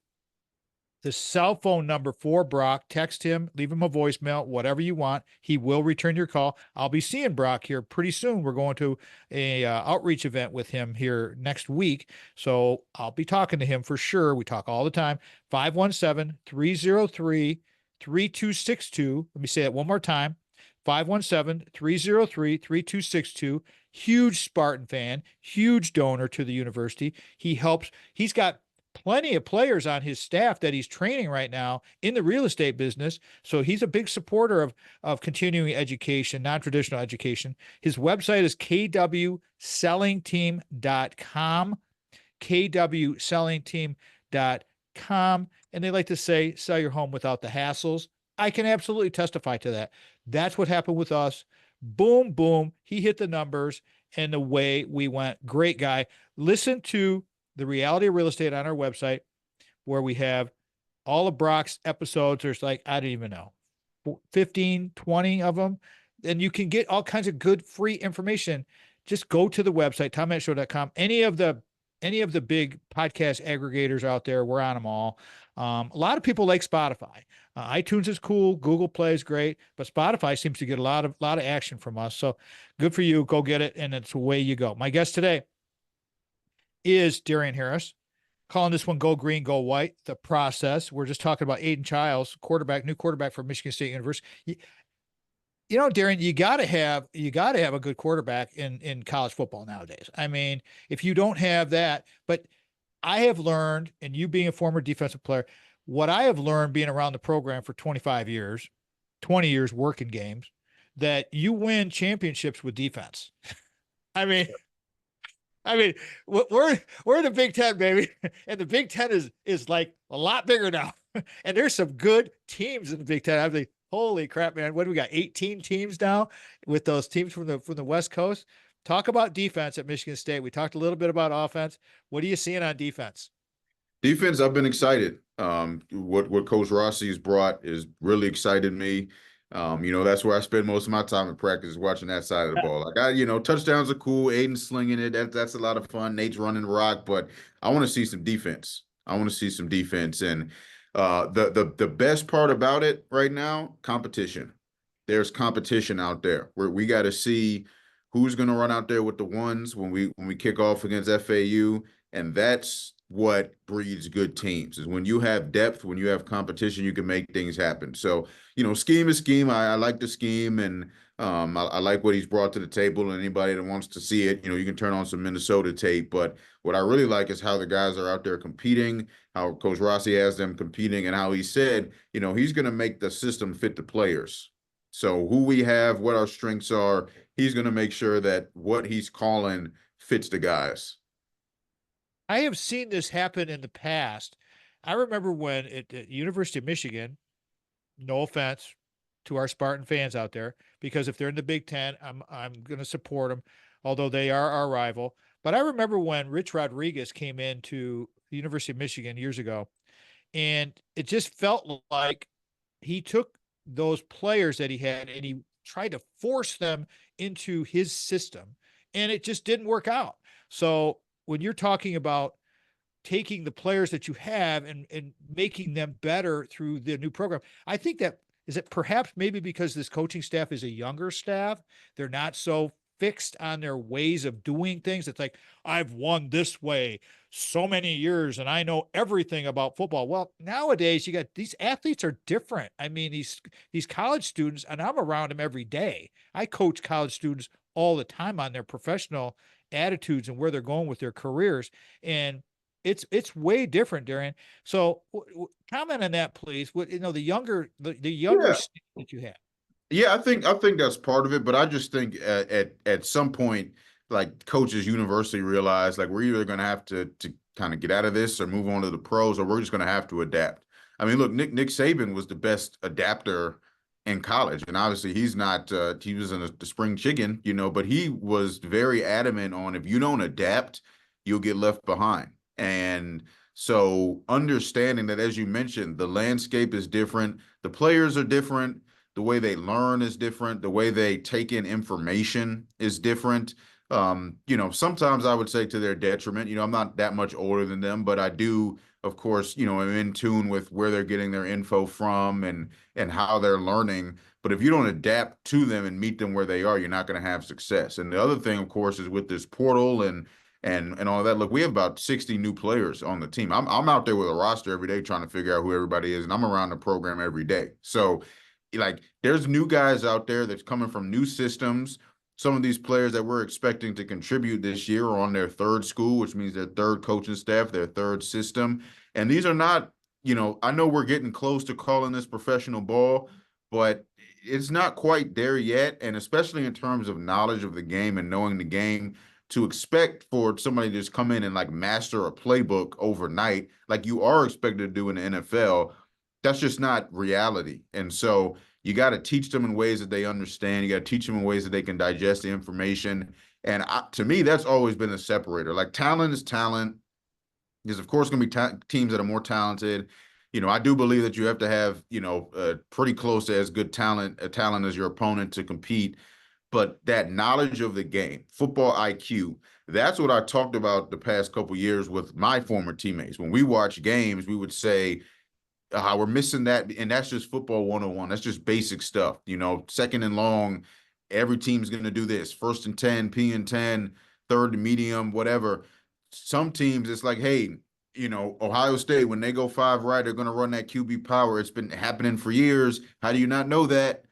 The cell phone number for Brock. Text him, leave him a voicemail, whatever you want. He will return your call. I'll be seeing Brock here pretty soon. We're going to a outreach event with him here next week. So I'll be talking to him for sure. We talk all the time. 517-303-3262. Let me say that one more time. 517-303-3262. Huge Spartan fan, huge donor to the university. He's got plenty of players on his staff that he's training right now in the real estate business. So he's a big supporter of continuing education, non-traditional education. His website is kwsellingteam.com, kwsellingteam.com. And they like to say, sell your home without the hassles. I can absolutely testify to that. That's what happened with us. Boom, boom. He hit the numbers, and the way we went. Great guy. Listen to The Reality of Real Estate on our website, where we have all of Brock's episodes. There's I don't even know, 15, 20 of them. And you can get all kinds of good free information. Just go to the website, tommattshow.com. Any of the big podcast aggregators out there, we're on them all. A lot of people like Spotify. iTunes is cool. Google Play is great, but Spotify seems to get a lot of action from us. So good for you. Go get it. And it's away you go. My guest today is Darien Harris, calling this one Go Green, Go White, the process. We're just talking about Aiden Childs, new quarterback from Michigan State University. Darien, you gotta have a good quarterback in college football nowadays. I mean, if you don't have that, but I have learned, and you being a former defensive player, what I have learned being around the program for 25 years, 20 years working games, that you win championships with defense. I mean, we're in the Big Ten, baby, and the Big Ten is like a lot bigger now. And there's some good teams in the Big Ten. I think, holy crap, man! What do we got? 18 teams now with those teams from the West Coast. Talk about defense at Michigan State. We talked a little bit about offense. What are you seeing on defense? Defense, I've been excited. What Coach Rossi's brought is really excited me. That's where I spend most of my time in practice, watching that side of the ball. Touchdowns are cool. Aiden's slinging it. That's a lot of fun. Nate's running rock, but I want to see some defense. And The best part about it right now, competition. There's competition out there where we got to see who's going to run out there with the ones when we kick off against FAU, and that's what breeds good teams. Is when you have depth, when you have competition, you can make things happen. So, scheme is scheme. I like the scheme, and I like what he's brought to the table. And anybody that wants to see it, you can turn on some Minnesota tape. But what I really like is how the guys are out there competing, how Coach Rossi has them competing, and how he said, he's going to make the system fit the players. So who we have, what our strengths are, he's going to make sure that what he's calling fits the guys. I have seen this happen in the past. I remember when at University of Michigan, no offense to our Spartan fans out there, because if they're in the Big Ten, I'm going to support them, although they are our rival. But I remember when Rich Rodriguez came into the University of Michigan years ago, and it just felt like he took those players that he had and he tried to force them into his system, and it just didn't work out. So when you're talking about taking the players that you have and making them better through the new program, I think that is it perhaps maybe because this coaching staff is a younger staff, they're not so fixed on their ways of doing things. It's like, I've won this way so many years and I know everything about football. Well, nowadays you got these athletes are different. I mean, these college students, and I'm around them every day. I coach college students all the time on their professional attitudes and where they're going with their careers. And it's way different, Darien. So comment on that, please. What the younger Yeah. that you have. Yeah, I think that's part of it, but I just think at some point, like coaches universally realize like we're either going to have to kind of get out of this or move on to the pros, or we're just going to have to adapt. I mean, look, Nick Saban was the best adapter in college, and obviously he's not. He was in the spring chicken, but he was very adamant on if you don't adapt, you'll get left behind. And so understanding that, as you mentioned, the landscape is different, the players are different, the way they learn is different, the way they take in information is different. Sometimes I would say to their detriment. I'm not that much older than them, but I do, of course, am in tune with where they're getting their info from and how they're learning. But if you don't adapt to them and meet them where they are, you're not going to have success. And the other thing, of course, is with this portal and all that. Look, we have about 60 new players on the team. I'm out there with a roster every day trying to figure out who everybody is, and I'm around the program every day. So like there's new guys out there that's coming from new systems. Some of these players that we're expecting to contribute this year are on their third school, which means their third coaching staff, their third system. And these are not, I know we're getting close to calling this professional ball, but it's not quite there yet. And especially in terms of knowledge of the game and knowing the game, to expect for somebody to just come in and like master a playbook overnight, like you are expected to do in the NFL, that's just not reality. And so you got to teach them in ways that they understand. You got to teach them in ways that they can digest the information. And to me, that's always been a separator. Like talent is talent. There's, of course, going to be teams that are more talented. I do believe that you have to have, pretty close to as good talent as your opponent to compete. But that knowledge of the game, football IQ, that's what I talked about the past couple of years with my former teammates. When we watch games, we would say, we're missing that, and that's just football 101. That's just basic stuff. Second and long, every team's going to do this. First and 10, P and 10, third and medium, whatever. Some teams, it's like, hey, Ohio State, when they go 5 right, they're going to run that QB power. It's been happening for years. How do you not know that?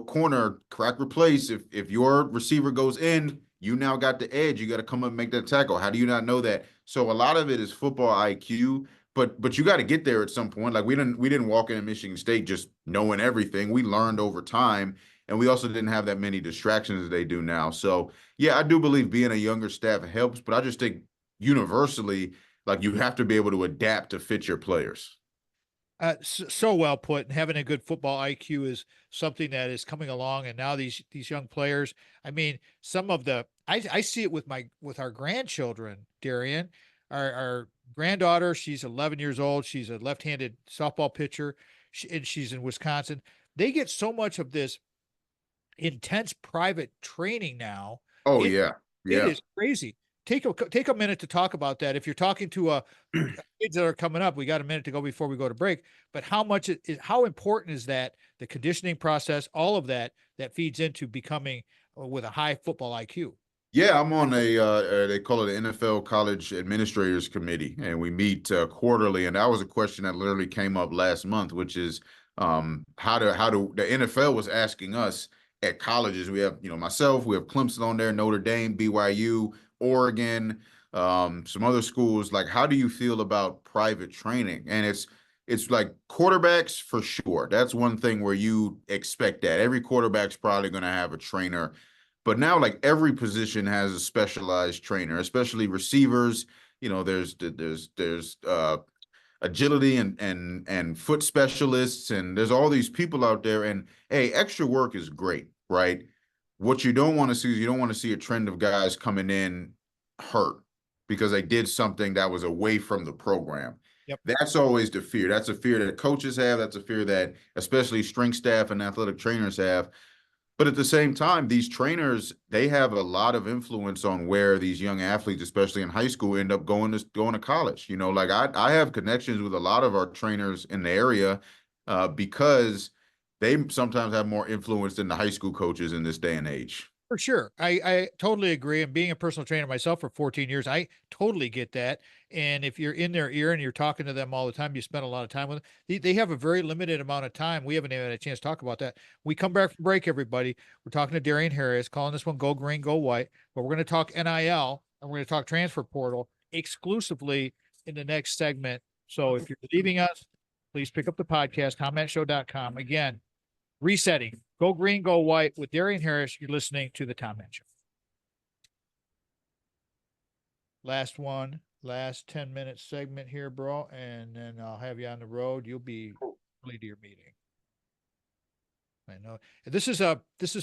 Corner, crack, replace. If your receiver goes in, you now got the edge. You got to come up and make that tackle. How do you not know that? So a lot of it is football IQ. But you got to get there at some point. Like we didn't walk into Michigan State just knowing everything. We learned over time, and we also didn't have that many distractions as they do now. So yeah, I do believe being a younger staff helps, but I just think universally, like you have to be able to adapt to fit your players. So well put. And having a good football IQ is something that is coming along. And now these young players, I mean, some of the I see it with our grandchildren, Darien. Our granddaughter, she's 11 years old. She's a left-handed softball pitcher, and she's in Wisconsin. They get so much of this intense private training now. Oh It yeah, it yeah. is crazy. take a minute to talk about that. If you're talking to kids that are coming up, we got a minute to go before we go to break. But how important is that, the conditioning process, all of that feeds into becoming with a high football IQ? Yeah, I'm on they call it the NFL College Administrators Committee, and we meet quarterly. And that was a question that literally came up last month, which is how do the NFL was asking us at colleges. We have, myself, we have Clemson on there, Notre Dame, BYU, Oregon, some other schools. Like, how do you feel about private training? And it's like quarterbacks for sure. That's one thing where you expect that every quarterback's probably going to have a trainer, but now, like, every position has a specialized trainer, especially receivers. There's agility and foot specialists, and there's all these people out there. And hey, extra work is great, right? What you don't want to see is, you don't want to see a trend of guys coming in hurt because they did something that was away from the program. Yep. That's always the fear. That's a fear that coaches have. That's a fear that especially strength staff and athletic trainers have. But at the same time, these trainers, they have a lot of influence on where these young athletes, especially in high school, end up going to college. Like, I have connections with a lot of our trainers in the area because they sometimes have more influence than the high school coaches in this day and age. For sure. I totally agree. And being a personal trainer myself for 14 years, I totally get that. And if you're in their ear and you're talking to them all the time, you spend a lot of time with them. They have a very limited amount of time. We haven't even had a chance to talk about that. We come back from break, everybody. We're talking to Darien Harris, calling this one Go Green, Go White. But we're going to talk NIL and we're going to talk transfer portal exclusively in the next segment. So if you're leaving us, please pick up the podcast, TomMattShow.com. Again, resetting. Go Green, Go White with Darien Harris. You're listening to the Tom Matt Show. Last 10-minute segment here, bro, and then I'll have you on the road. You'll be early to your meeting. I know this is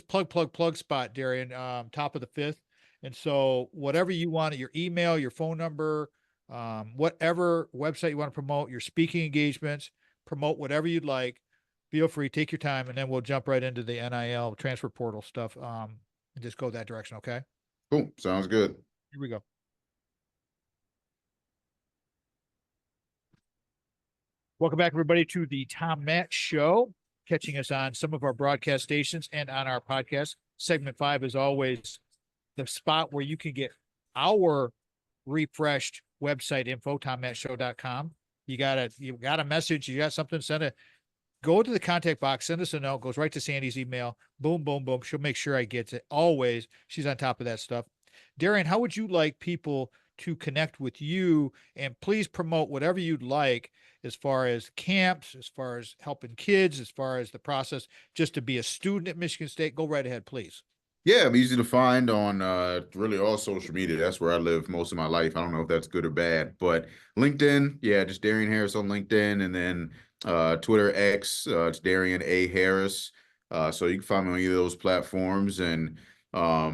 plug spot, Darien. Top of the fifth, and so whatever you want, your email, your phone number, whatever website you want to promote, your speaking engagements, promote whatever you'd like. Feel free, take your time, and then we'll jump right into the NIL transfer portal stuff, and just go that direction. Okay. Cool. Sounds good. Here we go. Welcome back, everybody, to the Tom Matt Show. Catching us on some of our broadcast stations and on our podcast. Segment 5 is always the spot where you can get our refreshed website info, TomMattShow.com. You got a message, you got something, go to the contact box, send us a note, goes right to Sandy's email. Boom, boom, boom. She'll make sure I get it. Always. She's on top of that stuff. Darien, how would you like people to connect with you? And please promote whatever you'd like as far as camps, as far as helping kids, as far as the process just to be a student at Michigan State. Go right ahead, please. Yeah, I'm easy to find on really all social media. That's where I live most of my life. I don't know if that's good or bad, but LinkedIn, yeah, just Darien Harris on LinkedIn, and then Twitter X, it's Darien A. Harris. So you can find me on either of those platforms, and our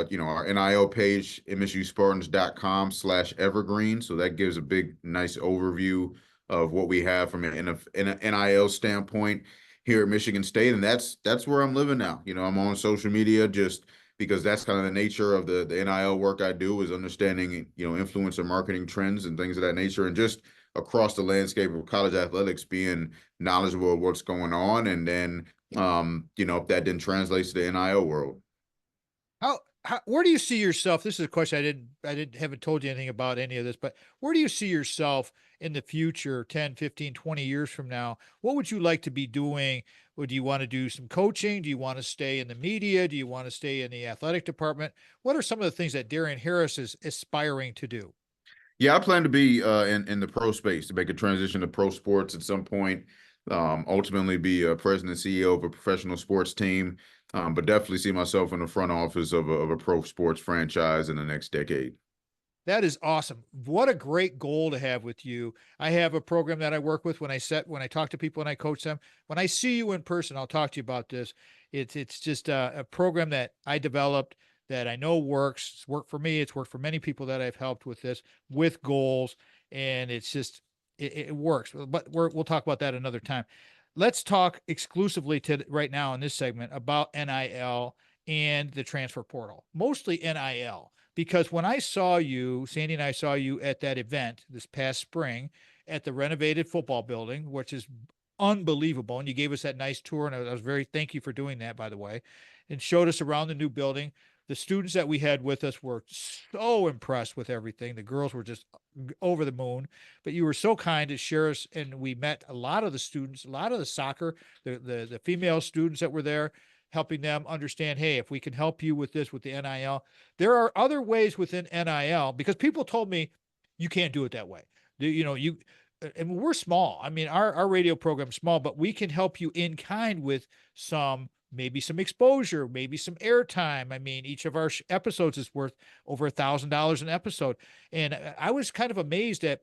NIL page, msuspartans.com/evergreen. So that gives a big, nice overview of what we have from an NIL standpoint here at Michigan State. And that's where I'm living now. I'm on social media just because that's kind of the nature of the NIL work I do, is understanding, influencer marketing trends and things of that nature, and just across the landscape of college athletics, being knowledgeable of what's going on. And then, if that then translates to the NIL world. Where do you see yourself? This is a question haven't told you anything about any of this, but where do you see yourself in the future, 10, 15, 20 years from now? What would you like to be doing? Or do you want to do some coaching? Do you want to stay in the media? Do you want to stay in the athletic department? What are some of the things that Darien Harris is aspiring to do? Yeah, I plan to be in the pro space, to make a transition to pro sports at some point. Ultimately be a president and CEO of a professional sports team, but definitely see myself in the front office of a pro sports franchise in the next decade. That is awesome. What a great goal to have with you. I have a program that I work with when I talk to people and I coach them. When I see you in person, I'll talk to you about this. It's just a program that I developed that I know works. It's worked for me. It's worked for many people that I've helped with this, with goals. And it's just, it works, but we'll talk about that another time. Let's talk exclusively to right now in this segment about NIL and the transfer portal, mostly NIL. because when I saw you, Sandy and I saw you at that event this past spring at the renovated football building, which is unbelievable. And you gave us that nice tour. And I was very, thank you for doing that, by the way, and showed us around the new building. The students that we had with us were so impressed with everything. The girls were just over the moon, but you were so kind to share us. And we met a lot of the students, a lot of the soccer, the female students that were there, helping them understand, hey, if we can help you with this, with the NIL, there are other ways within NIL, because people told me you can't do it that way. And we're small. I mean, our radio program's small, but we can help you in kind with maybe some exposure, maybe some airtime. I mean, each of our episodes is worth over $1,000 an episode. And I was kind of amazed that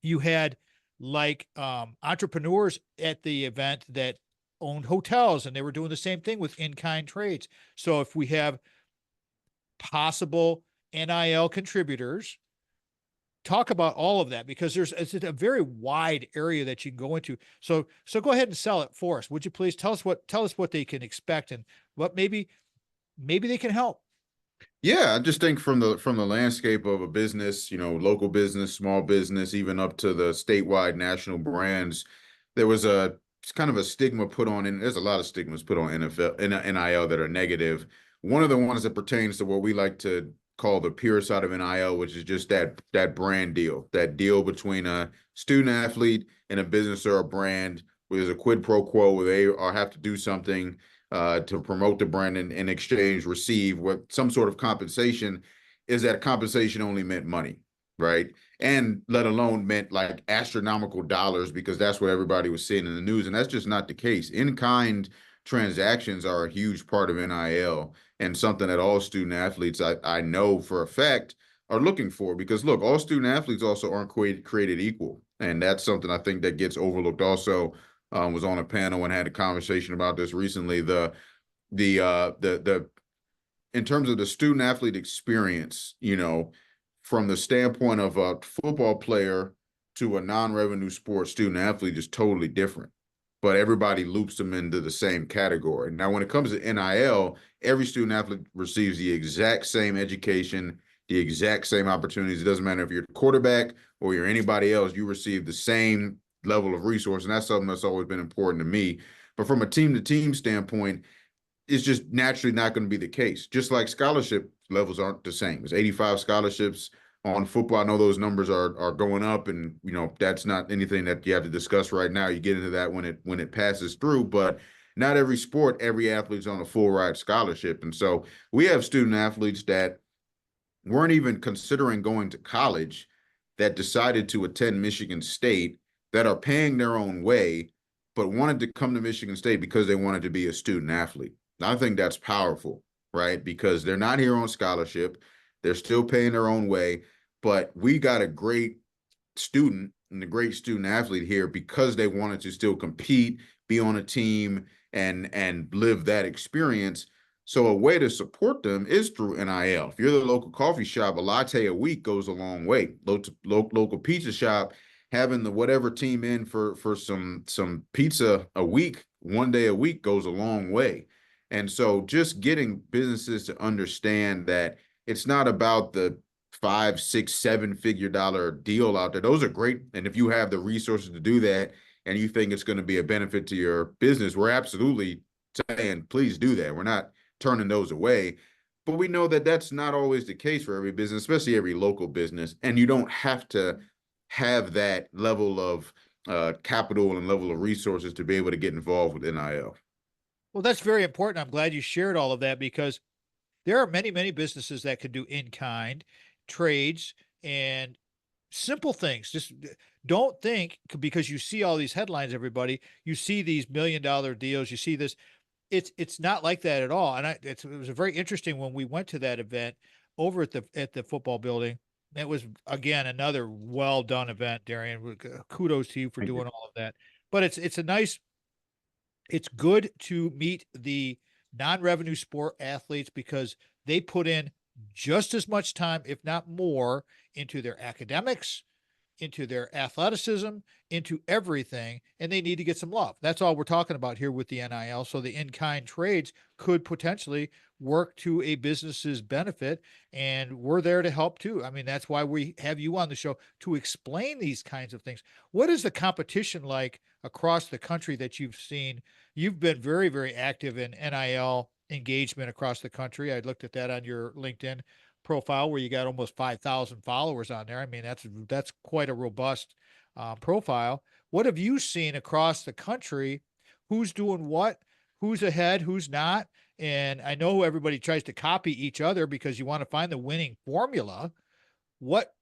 you had like entrepreneurs at the event that owned hotels, and they were doing the same thing with in-kind trades. So if we have possible NIL contributors, talk about all of that, because it's a very wide area that you can go into. So go ahead and sell it for us. Would you please tell us what they can expect, and what maybe they can help. Yeah, I just think from the landscape of a business, local business, small business, even up to the statewide national brands, there was it's kind of a stigma put on, and there's a lot of stigmas put on NFL and NIL that are negative. One of the ones that pertains to what we like to call the pure side of NIL, which is just that brand deal, that deal between a student athlete and a business or a brand, where there's a quid pro quo where they have to do something to promote the brand, and in exchange receive some sort of compensation. Is that compensation only meant money, right? And let alone meant like astronomical dollars, because that's what everybody was seeing in the news. And that's just not the case. In-kind transactions are a huge part of NIL, and something that all student athletes, I know for a fact, are looking for. Because look, all student athletes also aren't created equal. And that's something I think that gets overlooked also. Was on a panel and had a conversation about this recently. The in terms of the student athlete experience, from the standpoint of a football player to a non-revenue sports student athlete, is totally different. But everybody loops them into the same category. Now, when it comes to NIL, every student athlete receives the exact same education, the exact same opportunities. It doesn't matter if you're a quarterback or you're anybody else, you receive the same level of resource. And that's something that's always been important to me. But from a team-to-team standpoint, it's just naturally not going to be the case. Just like scholarship levels aren't the same. There's 85 scholarships on football. I know those numbers are going up, and that's not anything that you have to discuss right now. You get into that when it passes through. But not every sport, every athlete's on a full ride scholarship. And so we have student athletes that weren't even considering going to college, that decided to attend Michigan State, that are paying their own way, but wanted to come to Michigan State because they wanted to be a student athlete. I think that's powerful, right? Because they're not here on scholarship. They're still paying their own way, but we got a great student and a great student athlete here because they wanted to still compete, be on a team, and live that experience. So a way to support them is through NIL. If you're the local coffee shop, a latte a week goes a long way. Local pizza shop, having the whatever team in for some pizza a week, one day a week, goes a long way. And so just getting businesses to understand that it's not about the 5, 6, 7 figure dollar deal out there. Those are great. And if you have the resources to do that and you think it's going to be a benefit to your business, we're absolutely saying, please do that. We're not turning those away. But we know that that's not always the case for every business, especially every local business. And you don't have to have that level of capital and level of resources to be able to get involved with NIL. Well, that's very important. I'm glad you shared all of that, because there are many, many businesses that can do in-kind trades and simple things. Just don't think because you see all these headlines, everybody, you see these $1 million deals, you see this. It's not like that at all. And it was very interesting when we went to that event over at the football building. It was, again, another well done event, Darien. Kudos to you for doing all of that. But it's good to meet the non-revenue sport athletes, because they put in just as much time, if not more, into their academics, into their athleticism, into everything, and they need to get some love. That's all we're talking about here with the NIL. So the in-kind trades could potentially work to a business's benefit, and we're there to help too. I mean, that's why we have you on the show to explain these kinds of things. What is the competition like across the country that you've seen? You've been very, very active in NIL engagement across the country. I looked at that on your LinkedIn profile where you got almost 5,000 followers on there. I mean, that's quite a robust profile. What have you seen across the country? Who's doing what? Who's ahead? Who's not? And I know everybody tries to copy each other because you want to find the winning formula. What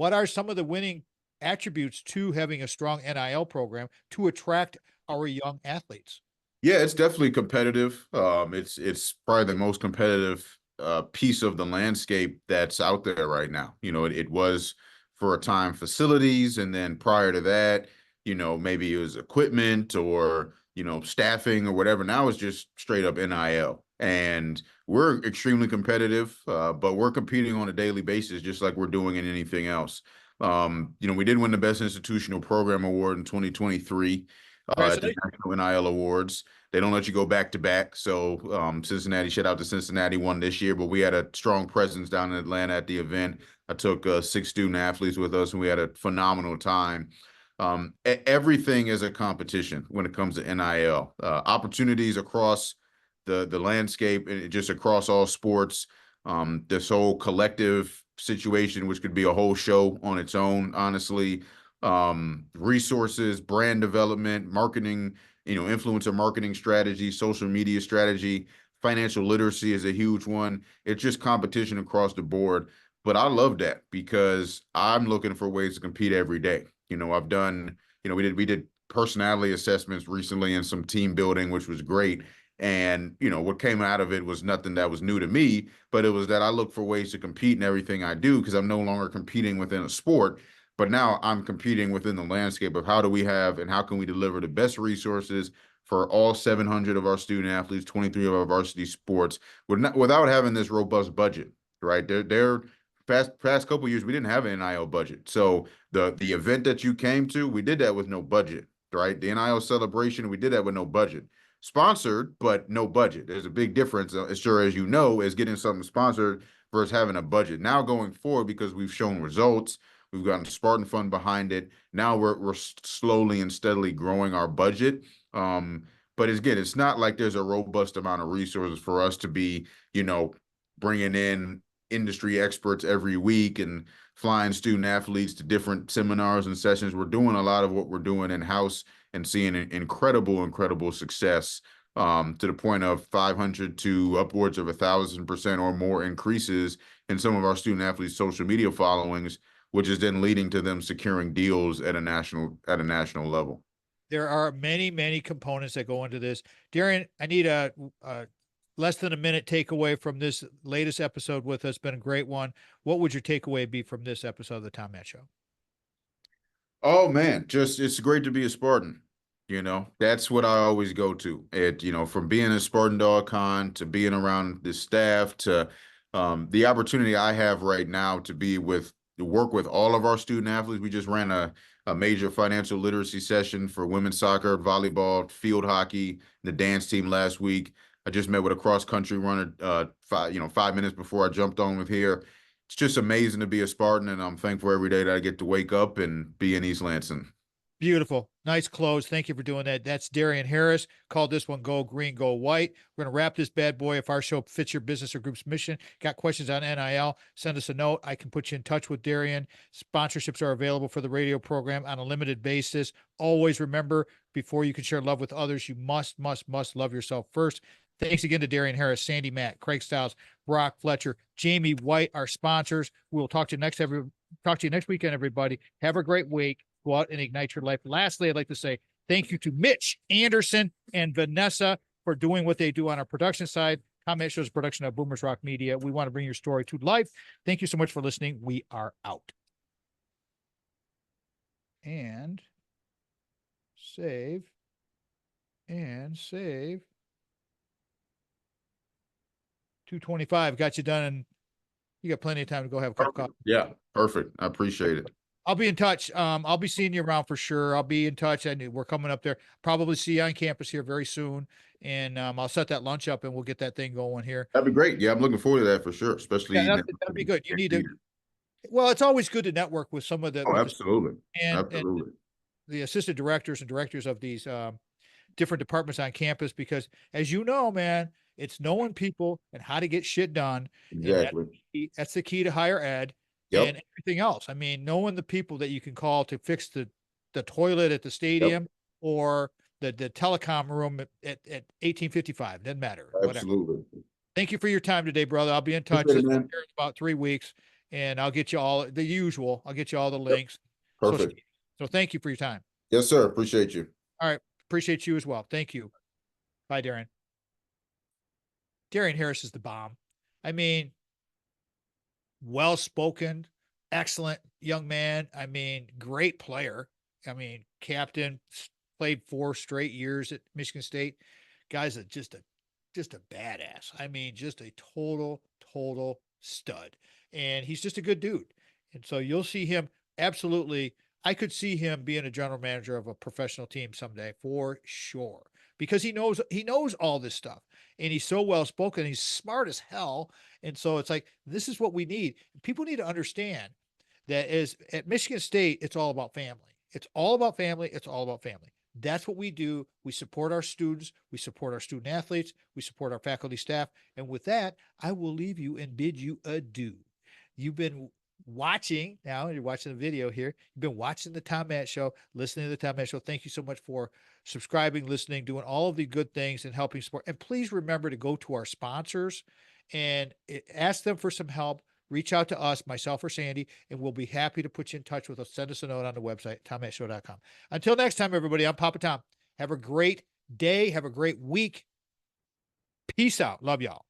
are some of the winning attributes to having a strong NIL program to attract our young athletes? Yeah, it's definitely competitive. It's probably the most competitive piece of the landscape that's out there right now. It was for a time facilities, and then prior to that, maybe it was equipment or staffing or whatever. Now it's just straight up NIL, and we're extremely competitive, but we're competing on a daily basis, just like we're doing in anything else. We did win the Best Institutional Program Award in 2023 at the National NIL Awards. They don't let you go back to back. So Cincinnati, shout out to Cincinnati, won this year, but we had a strong presence down in Atlanta at the event. I took 6 student athletes with us, and we had a phenomenal time. Everything is a competition when it comes to NIL. Opportunities across the landscape, and just across all sports. This whole collective situation, which could be a whole show on its own, honestly. Resources, brand development, marketing, influencer marketing strategy, social media strategy, financial literacy is a huge one. It's just competition across the board. But I love that because I'm looking for ways to compete every day. I've done, we did personality assessments recently and some team building, which was great. And, what came out of it was nothing that was new to me, but it was that I look for ways to compete in everything I do because I'm no longer competing within a sport. But now I'm competing within the landscape of how do we have and how can we deliver the best resources for all 700 of our student athletes, 23 of our varsity sports, without having this robust budget, right? They're past couple of years, we didn't have an NIL budget. So the event that you came to, we did that with no budget, right? The NIL celebration, we did that with no budget. Sponsored, but no budget. There's a big difference, as sure as you know, is getting something sponsored versus having a budget. Now going forward, because we've shown results, we've gotten Spartan Fund behind it. Now we're slowly and steadily growing our budget. But again, it's not like there's a robust amount of resources for us to be, bringing in industry experts every week and flying student athletes to different seminars and sessions. We're doing a lot of what we're doing in-house and seeing an incredible success, to the point of 500 to upwards of 1,000% or more increases in some of our student athletes' social media followings, which is then leading to them securing deals at a national level. There are many, many components that go into this. Darien, I need a less than a minute takeaway from this latest episode with us. Been a great one. What would your takeaway be from this episode of the Tom Matt Show? Oh man, just it's great to be a Spartan. That's what I always go to. From being a Spartan Dog Con to being around the staff to the opportunity I have right now to work with all of our student athletes. We just ran a major financial literacy session for women's soccer, volleyball, field hockey, the dance team last week. I just met with a cross country runner 5 minutes before I jumped on with here. It's just amazing to be a Spartan, and I'm thankful every day that I get to wake up and be in East Lansing. Beautiful. Nice close. Thank you for doing that. That's Darien Harris. Called this one Go Green, Go White. We're going to wrap this bad boy. If our show fits your business or group's mission, got questions on NIL, send us a note. I can put you in touch with Darien. Sponsorships are available for the radio program on a limited basis. Always remember, before you can share love with others, you must love yourself first. Thanks again to Darien Harris, Sandy Matt, Craig Stiles, Brock Fletcher, Jamie White, our sponsors. We'll talk to you next weekend, everybody. Have a great week. Go out and ignite your life. Lastly, I'd like to say thank you to Mitch Anderson and Vanessa for doing what they do on our production side. Tom Matt Show's production of Boomers Rock Media. We want to bring your story to life. Thank you so much for listening. We are out. And save. 2:25 got you done, and you got plenty of time to go have a cup of coffee. Yeah, perfect. I appreciate it. I'll be in touch. I'll be seeing you around for sure. I'll be in touch. And we're coming up there. Probably see you on campus here very soon. And I'll set that lunch up and we'll get that thing going here. That'd be great. Yeah, I'm looking forward to that for sure, especially Yeah, that'd be good. You need to. Well, it's always good to network with some of the Oh, absolutely. and Absolutely. the assistant directors and directors of these different departments on campus, because as you know, man, it's knowing people and how to get shit done. Exactly. And that's the key to higher ed Yep. and everything else. I mean, knowing the people that you can call to fix the toilet at the stadium or the telecom room at 1855. Doesn't matter. Whatever. Absolutely. Thank you for your time today, brother. I'll be in touch Appreciate it, man. in about 3 weeks, and I'll get you all the usual. I'll get you all the links. Perfect. So thank you for your time. Yes, sir. Appreciate you. All right. Appreciate you as well. Thank you. Bye, Darren. Darien Harris is the bomb. I mean, well-spoken, excellent young man. I mean, great player. I mean, captain, played 4 straight years at Michigan State. Guy's just a badass. I mean, just a total stud. And he's just a good dude. And so you'll see him absolutely. I could see him being a general manager of a professional team someday for sure, because he knows all this stuff, and he's so well spoken. He's smart as hell. And so it's like, this is what we need. People need to understand that is at Michigan State, it's all about family. It's all about family. It's all about family. That's what we do. We support our students. We support our student athletes. We support our faculty, staff. And with that, I will leave you and bid you adieu. You've been watching now, you're watching the video here. You've been watching the Tom Matt Show, listening to the Tom Matt Show. Thank you so much for subscribing, listening, doing all of the good things and helping support. And please remember to go to our sponsors and ask them for some help. Reach out to us, myself or Sandy, and we'll be happy to put you in touch with us. Send us a note on the website, tommattshow.com. Until next time, everybody, I'm Papa Tom. Have a great day. Have a great week. Peace out. Love y'all.